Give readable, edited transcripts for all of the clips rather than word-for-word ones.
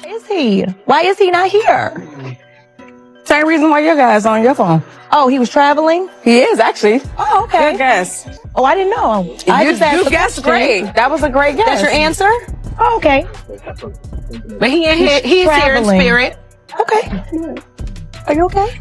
Is he? Why is he not here? Same reason why your guy's on your phone. Oh, he was traveling? He is, actually. Oh, okay. Good guess. Oh, I didn't know. You guessed great. That was a great guess. That's your answer? Oh, okay. But he's here in spirit. Okay. Are you okay?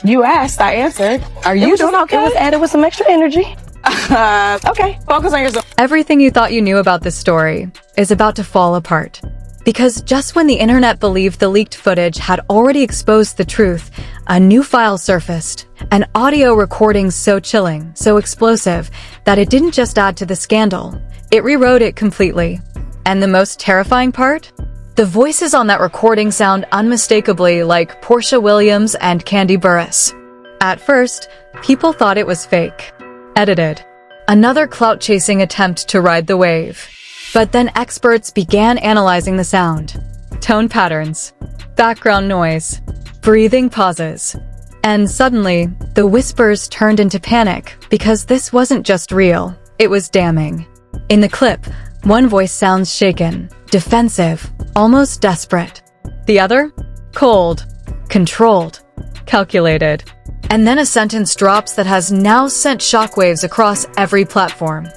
You asked, I answered. Are you doing okay? It was added with some extra energy. Okay, focus on yourself. Everything you thought you knew about this story is about to fall apart. Because just when the internet believed the leaked footage had already exposed the truth, a new file surfaced. An audio recording so chilling, so explosive, that it didn't just add to the scandal. It rewrote it completely. And the most terrifying part? The voices on that recording sound unmistakably like Porsha Williams and Kandi Burruss. At first, people thought it was fake. Edited. Another clout-chasing attempt to ride the wave. But then experts began analyzing the sound. Tone patterns, background noise, breathing pauses. And suddenly, the whispers turned into panic because this wasn't just real, it was damning. In the clip, one voice sounds shaken, defensive, almost desperate. The other? Cold, controlled, calculated. And then a sentence drops that has now sent shockwaves across every platform.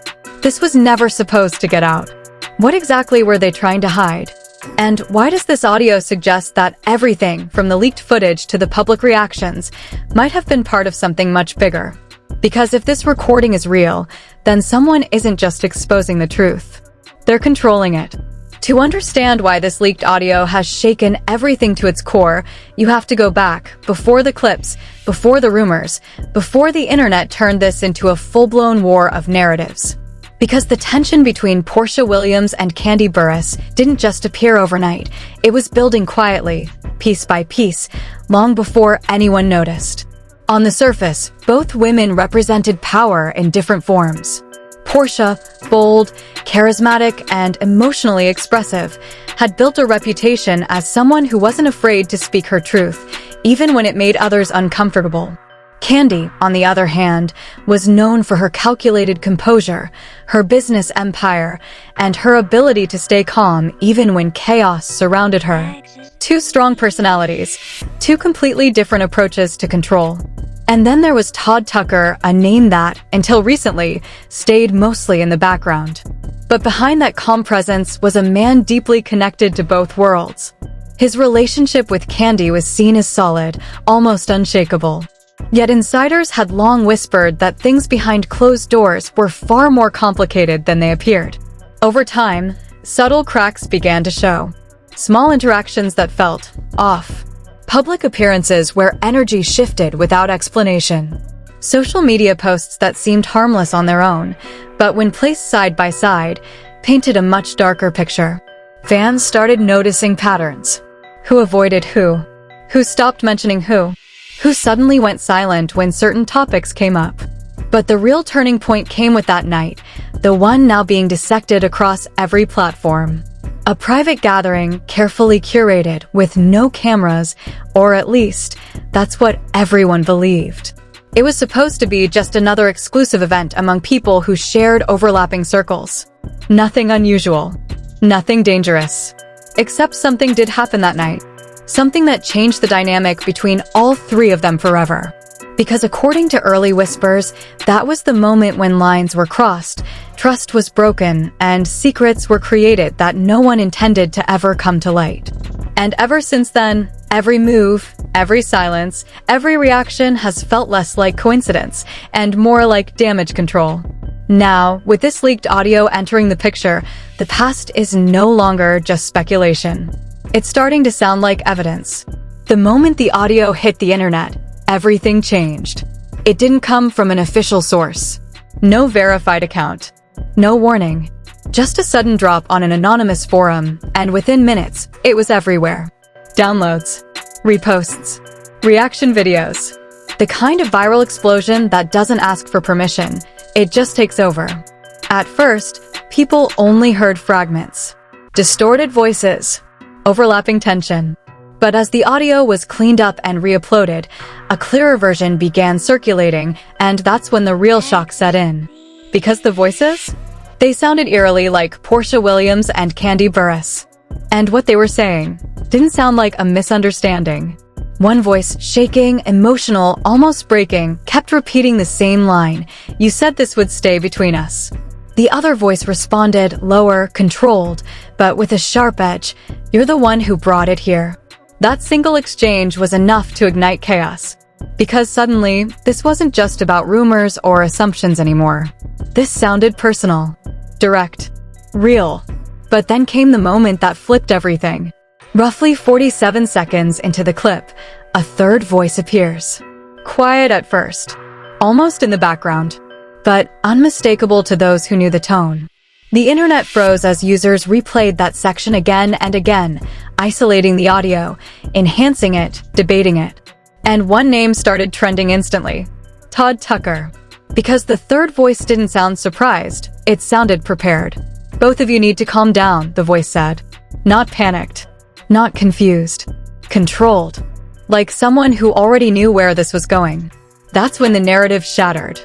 This was never supposed to get out. What exactly were they trying to hide? And why does this audio suggest that everything, from the leaked footage to the public reactions, might have been part of something much bigger? Because if this recording is real, then someone isn't just exposing the truth. They're controlling it. To understand why this leaked audio has shaken everything to its core, you have to go back, before the clips, before the rumors, before the internet turned this into a full-blown war of narratives. Because the tension between Porsha Williams and Kandi Burruss didn't just appear overnight. It was building quietly, piece by piece, long before anyone noticed. On the surface, both women represented power in different forms. Porsha, bold, charismatic, and emotionally expressive, had built a reputation as someone who wasn't afraid to speak her truth, even when it made others uncomfortable. Kandi, on the other hand, was known for her calculated composure, her business empire, and her ability to stay calm even when chaos surrounded her. Two strong personalities, two completely different approaches to control. And then there was Todd Tucker, a name that, until recently, stayed mostly in the background. But behind that calm presence was a man deeply connected to both worlds. His relationship with Kandi was seen as solid, almost unshakable. Yet insiders had long whispered that things behind closed doors were far more complicated than they appeared. Over time, subtle cracks began to show. Small interactions that felt off. Public appearances where energy shifted without explanation. Social media posts that seemed harmless on their own, but when placed side by side, painted a much darker picture. Fans started noticing patterns. Who avoided who? Who stopped mentioning who? Who suddenly went silent when certain topics came up? But the real turning point came with that night, the one now being dissected across every platform. A private gathering, carefully curated, with no cameras, or at least, that's what everyone believed. It was supposed to be just another exclusive event among people who shared overlapping circles. Nothing unusual. Nothing dangerous. Except something did happen that night. Something that changed the dynamic between all three of them forever. Because according to early whispers, that was the moment when lines were crossed, trust was broken, and secrets were created that no one intended to ever come to light. And ever since then, every move, every silence, every reaction has felt less like coincidence and more like damage control. Now, with this leaked audio entering the picture, the past is no longer just speculation. It's starting to sound like evidence. The moment the audio hit the internet, everything changed. It didn't come from an official source. No verified account. No warning. Just a sudden drop on an anonymous forum, and within minutes, it was everywhere. Downloads, reposts, reaction videos. The kind of viral explosion that doesn't ask for permission. It just takes over. At first, people only heard fragments. Distorted voices. Overlapping tension. But as the audio was cleaned up and re-uploaded, a clearer version began circulating, and that's when the real shock set in. Because the voices? They sounded eerily like Porsha Williams and Kandi Burruss. And what they were saying didn't sound like a misunderstanding. One voice, shaking, emotional, almost breaking, kept repeating the same line. "You said this would stay between us." The other voice responded, lower, controlled, but with a sharp edge. "You're the one who brought it here." That single exchange was enough to ignite chaos. Because suddenly, this wasn't just about rumors or assumptions anymore. This sounded personal, direct, real. But then came the moment that flipped everything. Roughly 47 seconds into the clip, a third voice appears. Quiet at first, almost in the background, but unmistakable to those who knew the tone. The internet froze as users replayed that section again and again, isolating the audio, enhancing it, debating it. And one name started trending instantly: Todd Tucker. Because the third voice didn't sound surprised, it sounded prepared. "Both of you need to calm down," the voice said. Not panicked, not confused, controlled, like someone who already knew where this was going. That's when the narrative shattered.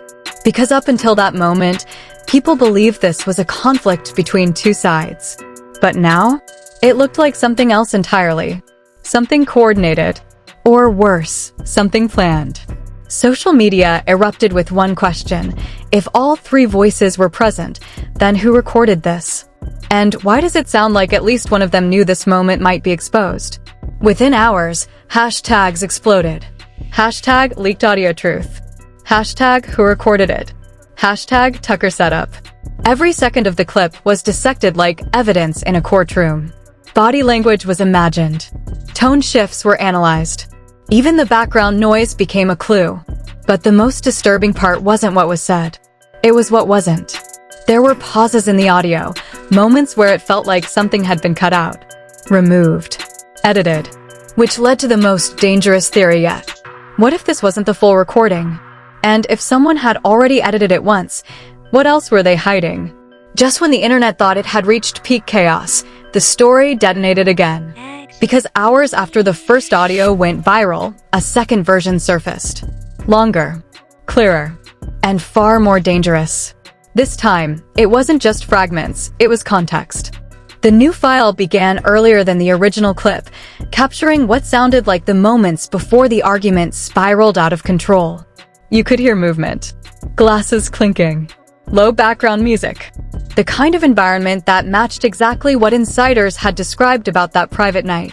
Because up until that moment, people believed this was a conflict between two sides. But now, it looked like something else entirely. Something coordinated. Or worse, something planned. Social media erupted with one question. If all three voices were present, then who recorded this? And why does it sound like at least one of them knew this moment might be exposed? Within hours, hashtags exploded. Hashtag leaked audio truth. Hashtag who recorded it. Hashtag Tucker setup. Every second of the clip was dissected like evidence in a courtroom. Body language was imagined. Tone shifts were analyzed. Even the background noise became a clue. But the most disturbing part wasn't what was said. It was what wasn't. There were pauses in the audio, moments where it felt like something had been cut out, removed, edited, which led to the most dangerous theory yet. What if this wasn't the full recording? And if someone had already edited it once, what else were they hiding? Just when the internet thought it had reached peak chaos, the story detonated again. Because hours after the first audio went viral, a second version surfaced. Longer, clearer, and far more dangerous. This time, it wasn't just fragments, it was context. The new file began earlier than the original clip, capturing what sounded like the moments before the argument spiraled out of control. You could hear movement, glasses clinking, low background music. The kind of environment that matched exactly what insiders had described about that private night.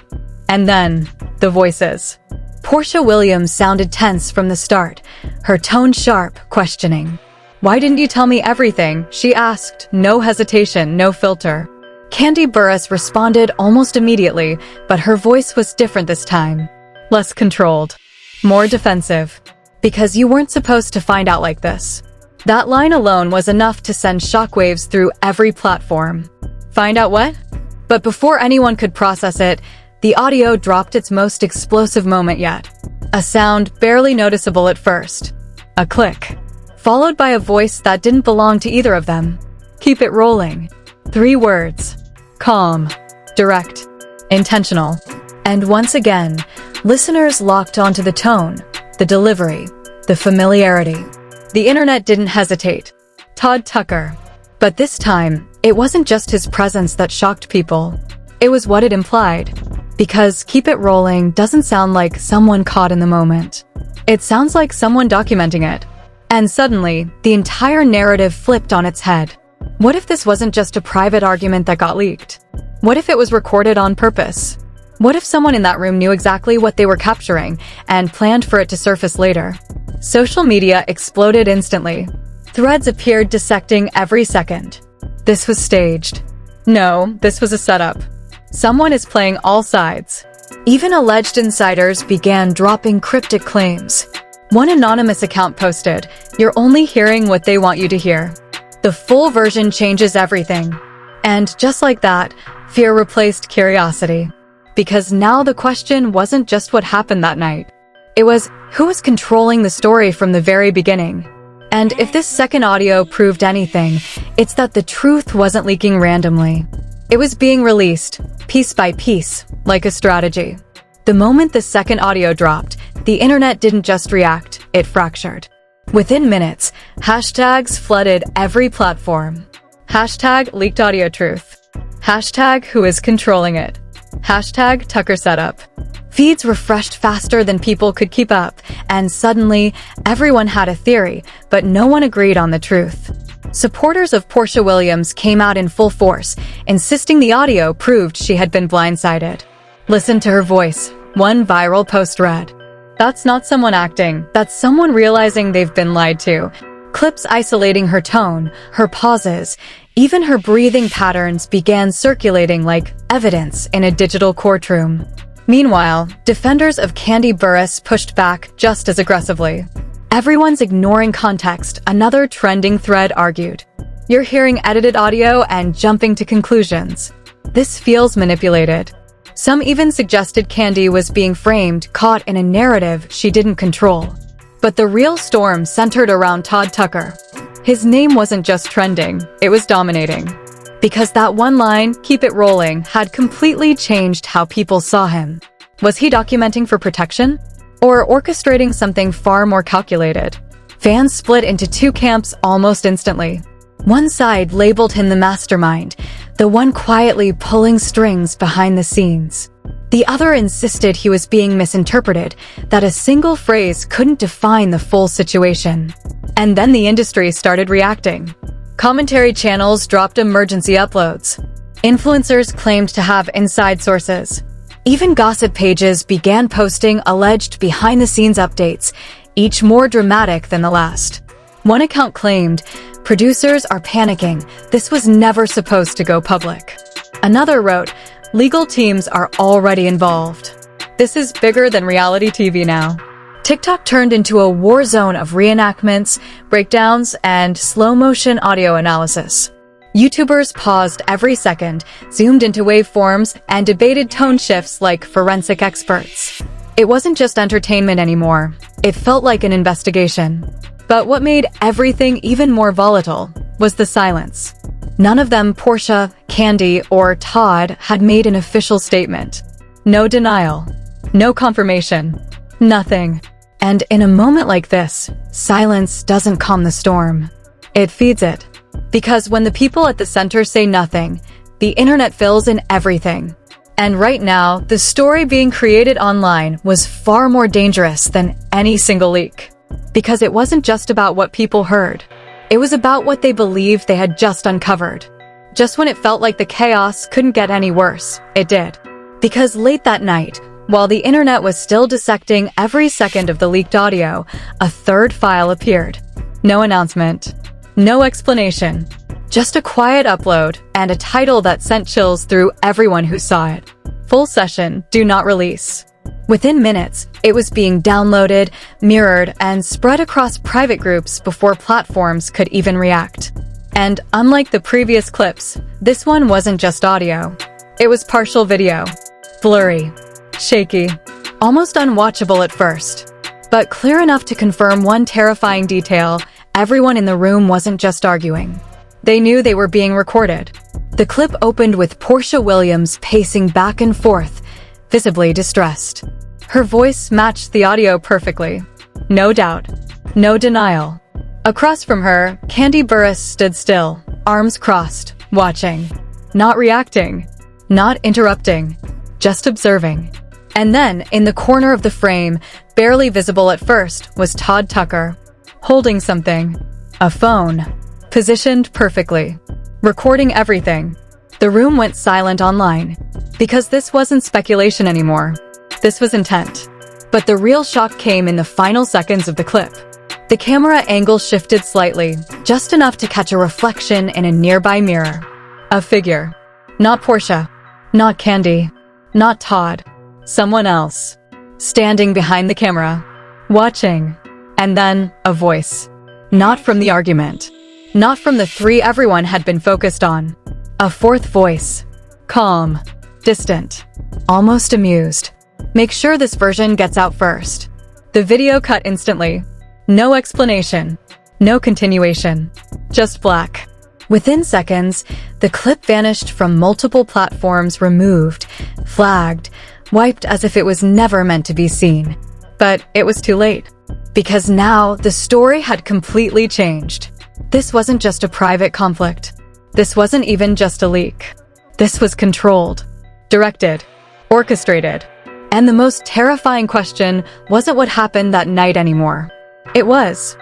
And then, the voices. Porsha Williams sounded tense from the start, her tone sharp, questioning. "Why didn't you tell me everything?" she asked, no hesitation, no filter. Kandi Burruss responded almost immediately, but her voice was different this time. Less controlled, more defensive. "Because you weren't supposed to find out like this." That line alone was enough to send shockwaves through every platform. Find out what? But before anyone could process it, the audio dropped its most explosive moment yet. A sound barely noticeable at first. A click. Followed by a voice that didn't belong to either of them. "Keep it rolling." 3 words. Calm. Direct. Intentional. And once again, listeners locked onto the tone, the delivery, the familiarity. The internet didn't hesitate. Todd Tucker. But this time, it wasn't just his presence that shocked people. It was what it implied. Because keep it rolling doesn't sound like someone caught in the moment. It sounds like someone documenting it. And suddenly, the entire narrative flipped on its head. What if this wasn't just a private argument that got leaked? What if it was recorded on purpose? What if someone in that room knew exactly what they were capturing and planned for it to surface later? Social media exploded instantly. Threads appeared dissecting every second. This was staged. No, this was a setup. Someone is playing all sides. Even alleged insiders began dropping cryptic claims. One anonymous account posted, "You're only hearing what they want you to hear." The full version changes everything. And just like that, fear replaced curiosity. Because now the question wasn't just what happened that night. It was, who was controlling the story from the very beginning? And if this second audio proved anything, it's that the truth wasn't leaking randomly. It was being released, piece by piece, like a strategy. The moment the second audio dropped, the internet didn't just react, it fractured. Within minutes, hashtags flooded every platform. Hashtag leaked audio truth. Hashtag who is controlling it. Hashtag Tucker setup. Feeds refreshed faster than people could keep up, and suddenly, everyone had a theory, but no one agreed on the truth. Supporters of Porsha Williams came out in full force, insisting the audio proved she had been blindsided. Listen to her voice. One viral post read, "That's not someone acting, that's someone realizing they've been lied to." Clips isolating her tone, her pauses, even her breathing patterns began circulating like evidence in a digital courtroom. Meanwhile, defenders of Kandi Burruss pushed back just as aggressively. "Everyone's ignoring context," another trending thread argued. "You're hearing edited audio and jumping to conclusions. This feels manipulated." Some even suggested Kandi was being framed, caught in a narrative she didn't control. But the real storm centered around Todd Tucker. His name wasn't just trending, it was dominating. Because that one line, "Keep it rolling," had completely changed how people saw him. Was he documenting for protection? Or orchestrating something far more calculated? Fans split into two camps almost instantly. One side labeled him the mastermind, the one quietly pulling strings behind the scenes. The other insisted he was being misinterpreted, that a single phrase couldn't define the full situation. And then the industry started reacting. Commentary channels dropped emergency uploads. Influencers claimed to have inside sources. Even gossip pages began posting alleged behind-the-scenes updates, each more dramatic than the last. One account claimed, "Producers are panicking. This was never supposed to go public." Another wrote, "Legal teams are already involved. This is bigger than reality TV now." TikTok turned into a war zone of reenactments, breakdowns, and slow-motion audio analysis. YouTubers paused every second, zoomed into waveforms, and debated tone shifts like forensic experts. It wasn't just entertainment anymore. It felt like an investigation. But what made everything even more volatile was the silence. None of them, Porsha, Kandi, or Todd, had made an official statement. No denial. No confirmation. Nothing. And in a moment like this, silence doesn't calm the storm. It feeds it. Because when the people at the center say nothing, the internet fills in everything. And right now, the story being created online was far more dangerous than any single leak. Because it wasn't just about what people heard. It was about what they believed they had just uncovered. Just when it felt like the chaos couldn't get any worse, it did. Because late that night, while the internet was still dissecting every second of the leaked audio, a third file appeared. No announcement. No explanation. Just a quiet upload and a title that sent chills through everyone who saw it. Full session, do not release. Within minutes, it was being downloaded, mirrored, and spread across private groups before platforms could even react. And unlike the previous clips, this one wasn't just audio. It was partial video. Blurry. Shaky. Almost unwatchable at first. But clear enough to confirm one terrifying detail: everyone in the room wasn't just arguing. They knew they were being recorded. The clip opened with Porsha Williams pacing back and forth, visibly distressed. Her voice matched the audio perfectly. No doubt. No denial. Across from her, Kandi Burruss stood still, arms crossed, watching. Not reacting. Not interrupting. Just observing. And then, in the corner of the frame, barely visible at first, was Todd Tucker. Holding something. A phone. Positioned perfectly. Recording everything. The room went silent online. Because this wasn't speculation anymore. This was intent. But the real shock came in the final seconds of the clip. The camera angle shifted slightly, just enough to catch a reflection in a nearby mirror. A figure. Not Porsha. Not Kandi. Not Todd. Someone else. Standing behind the camera. Watching. And then, a voice. Not from the argument. Not from the three everyone had been focused on. A fourth voice. Calm. Distant. Almost amused. Make sure this version gets out first. The video cut instantly. No explanation. No continuation. Just black. Within seconds, the clip vanished from multiple platforms, removed, flagged, wiped as if it was never meant to be seen. But it was too late. Because now, the story had completely changed. This wasn't just a private conflict. This wasn't even just a leak. This was controlled, directed, orchestrated. And the most terrifying question wasn't what happened that night anymore. It was,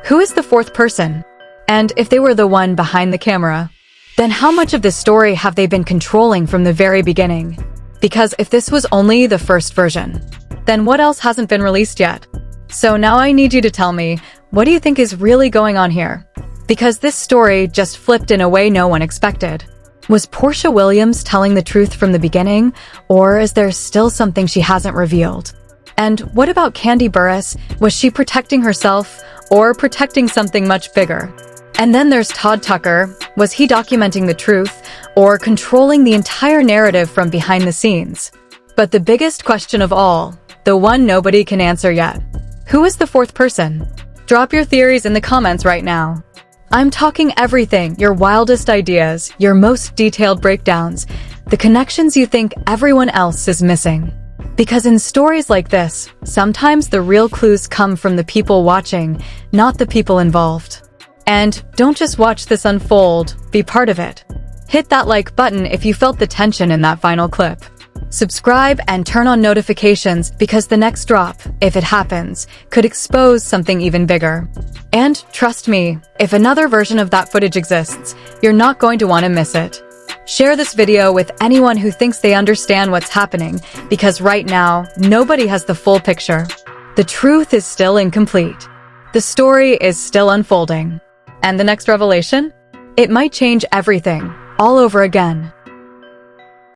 who is the fourth person? And if they were the one behind the camera, then how much of this story have they been controlling from the very beginning? Because if this was only the first version, then what else hasn't been released yet? So now I need you to tell me, what do you think is really going on here? Because this story just flipped in a way no one expected. Was Porsha Williams telling the truth from the beginning, or is there still something she hasn't revealed? And what about Kandi Burruss? Was she protecting herself, or protecting something much bigger? And then there's Todd Tucker. Was he documenting the truth, or controlling the entire narrative from behind the scenes? But the biggest question of all, the one nobody can answer yet. Who is the fourth person? Drop your theories in the comments right now. I'm talking everything, your wildest ideas, your most detailed breakdowns, the connections you think everyone else is missing. Because in stories like this, sometimes the real clues come from the people watching, not the people involved. And don't just watch this unfold, be part of it. Hit that like button if you felt the tension in that final clip. Subscribe and turn on notifications because the next drop, if it happens, could expose something even bigger. And trust me, if another version of that footage exists, you're not going to want to miss it. Share this video with anyone who thinks they understand what's happening, because right now, nobody has the full picture. The truth is still incomplete. The story is still unfolding. And the next revelation? It might change everything, all over again.